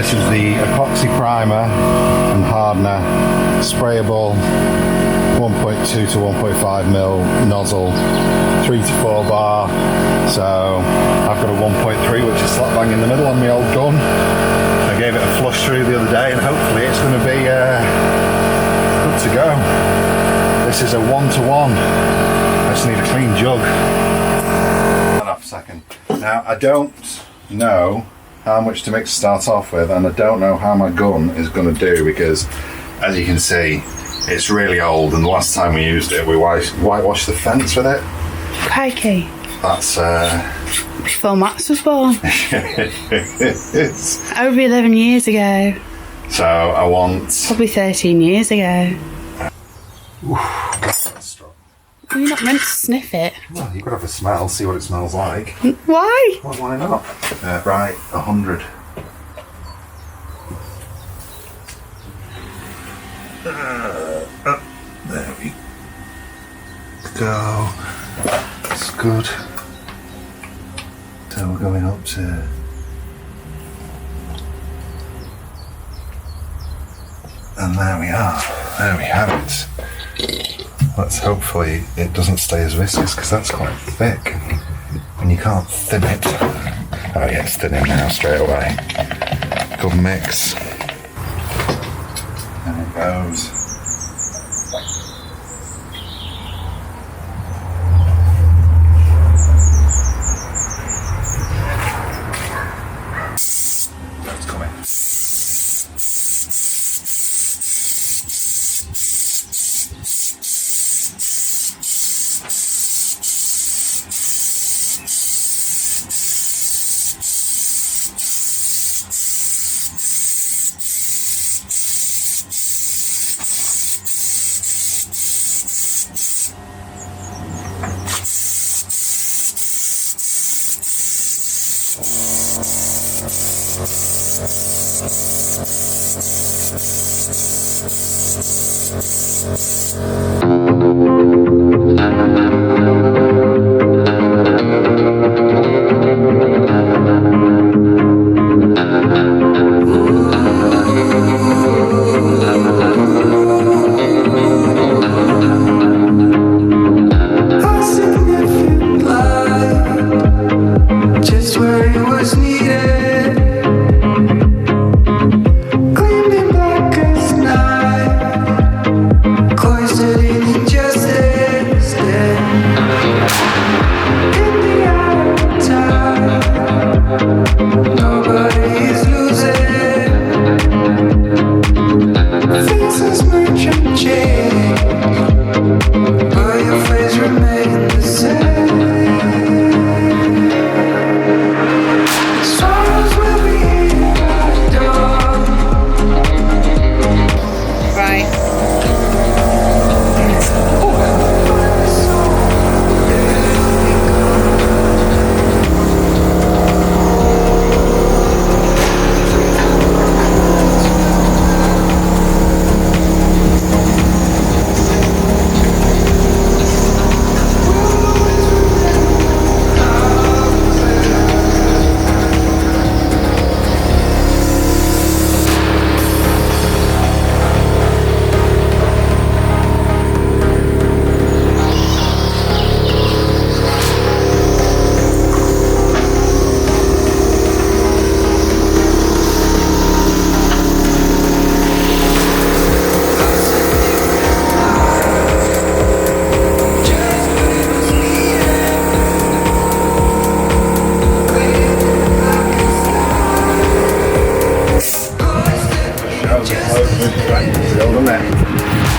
this is the Epoxy Primer and Hardener, sprayable, 1.2 to 1.5 mil nozzle, 3 to 4 bar. So I've got a 1.3 which is slap bang in the middle on my old gun. I gave it a flush through the other day and hopefully it's going to be good to go. This is a 1-to-1. I just need a clean jug. Hold up a second. Now I don't know how much to mix to start off with, and I don't know how my gun is going to do because, as you can see, it's really old, and the last time we used it we whitewashed the fence with it. Crikey. That's before Max was born. It's over 11 years ago. So I want probably 13 years ago. Well, you're not meant to sniff it. Well, you could have a smell, see what it smells like. Why? Well, why not? Right, 100. There we go. It's good. So we're going up to... And there we are. There we have it. Let's hopefully it doesn't stay as viscous because that's quite thick and you can't thin it. Oh yeah, it's thinning now straight away. Good mix. And it goes. It's coming.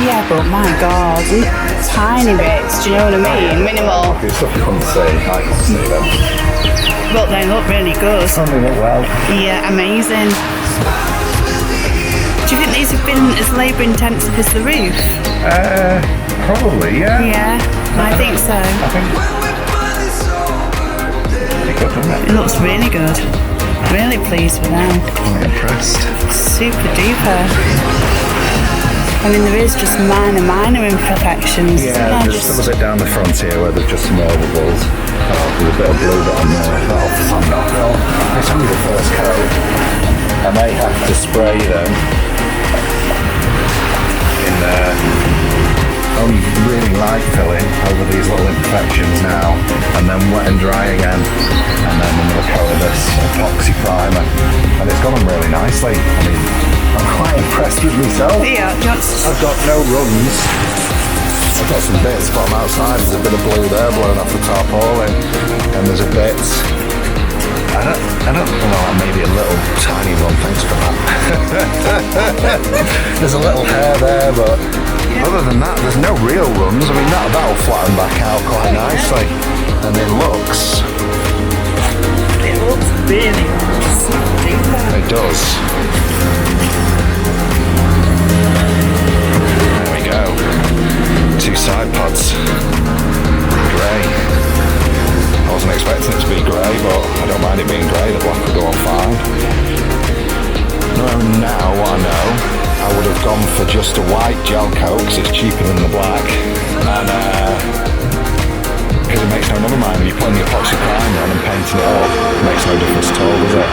Yeah, but my God, tiny bits, do you know what I mean? Minimal. Okay, stuff you couldn't see, I can see them. But they look really good. Oh, they look well. Yeah, amazing. Do you think these have been as labour intensive as the roof? Probably, yeah. Yeah, I think so. I think pretty good, doesn't it? It looks really good. Really pleased with them. I'm impressed. Super duper. I mean, there is just minor imperfections. Yeah, there's still a bit down the front here where there's just some over balls. Oh, there's a bit of blue bit on there. That'll sand off. Well, it's only the first coat. I may have to spray them in only really light filling over these little imperfections now, and then wet and dry again, and then another coat of this epoxy primer, and it's gone on really nicely. I mean, I'm quite impressed with myself. Yeah, I've got no runs. I've got some bits from outside. There's a bit of blue there blowing off the tarpaulin, and there's a bit. I don't know, maybe a little tiny run. Thanks for that. There's a little hair there, but other than that, there's no real runs. I mean, that'll flatten back out quite nicely, and it looks really nice. It does. There we go. 2 side pods. Grey. I wasn't expecting it to be grey, but I don't mind it being grey. The black will go on fine. Knowing now what I know, I would have gone for just a white gel coat because it's cheaper than the black. And because it makes no, never mind, if you're putting the epoxy primer on and painting it up, it makes no difference at all, does it?